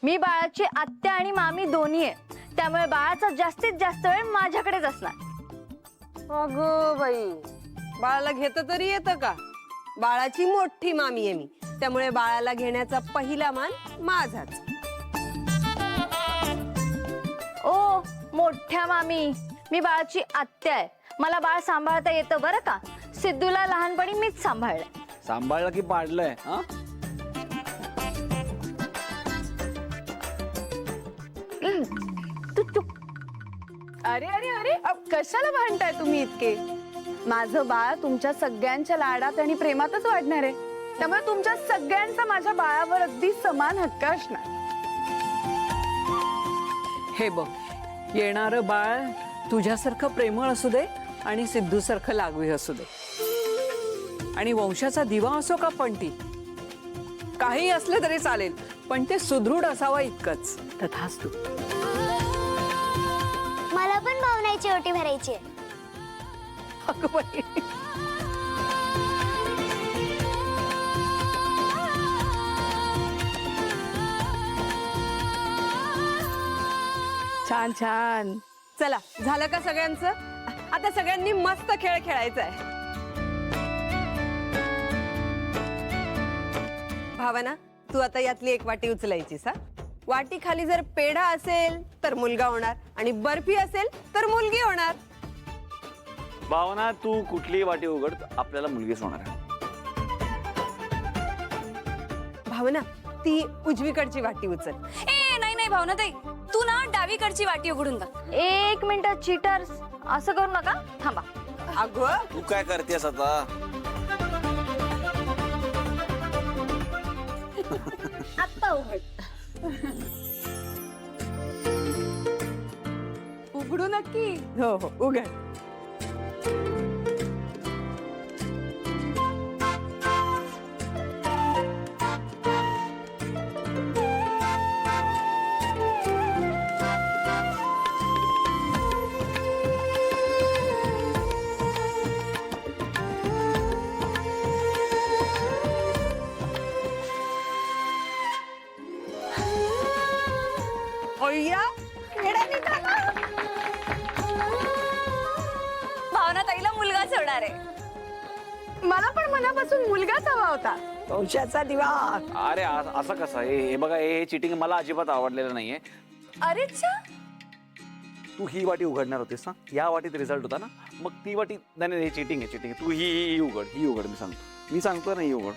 मी बाळाची आत्या आणि मामी दोन्ही आहे, त्यामुळे बाळाचा जास्तीत जास्त वेळ माझ्याकडेच असणार. अगं बाई, बाळाला घेतं तरी येतं का? बाळाची मोठी मामी आहे मी, त्यामुळे बाळाला घेण्याचा पहिला मान माझाच. ओ मोठ्या मामी, मी बाळाची आत्या आहे. मला बाळ सांभाळता येतं बरं का. सिद्धूला लहानपणी मीच सांभाळलंय. सांभाळलं की पाडलंय? हा, तू चुप. अरे अरे अरे कशाला भांडताय तुम्ही इतके? माझं बाळ तुमच्या सगळ्यांच्या लाडात आणि प्रेमातच वाढणार आहे, त्यामुळे तुमच्या सगळ्यांचा माझ्या बाळावर अगदी समान हक्क असणार. हे बघ, येणारं बाळ तुझ्यासारखं प्रेमळ असू दे आणि सिद्धूसारखं लागवी असू दे, आणि वंशाचा दिवा असो का पण ती, काही असले तरी चालेल, पण ते सुदृढ असावं इतकंच. तथास्तु. मला पण भावनाची ओटी भरायची आहे. अगं बाई. छान छान. चला, झालं का सगळ्यांचं? आता सगळ्यांनी मस्त खेळ खेळायचा आहे. भावना, तू आता यातली एक वाटी उचलायचीस. हा, वाटी खाली जर पेढा असेल तर मुलगा होणार, आणि बर्फी असेल तर मुलगी होणार. भावना तू कुठलीही वाटी उघड, आपल्याला मुलगीच होणार आहे. भावना, ती उजवीकडची वाटी उचल. ए नाही नाही भावना ताई, तू ना डावीकडची वाटी उघडून टाक. एक मिनिट चीटर्स, असं करू नका. थांबा. अगं, तू काय करतेस आता? आत्ता उघड. उघडू नक्की. हो हो, उघड. अय्या, खेळायला झालं. भावना ताईला मुलगाच होणार आहे. मला पण मनापासून मुलगाच हवा होता. वंशाचा दिवा. अरे असं कसं? हे बघा, हे चिटिंग मला अजिबात आवडलेलं नाहीये. अरे छा, तू ही वाटी उघडणार होतीस ना, या वाटीत रिझल्ट होता ना, मग ती वाटी नाही, हे चिटिंग आहे, चिटिंग. तू ही उघड, ही उघड. मी सांगतो ना, ही उघड.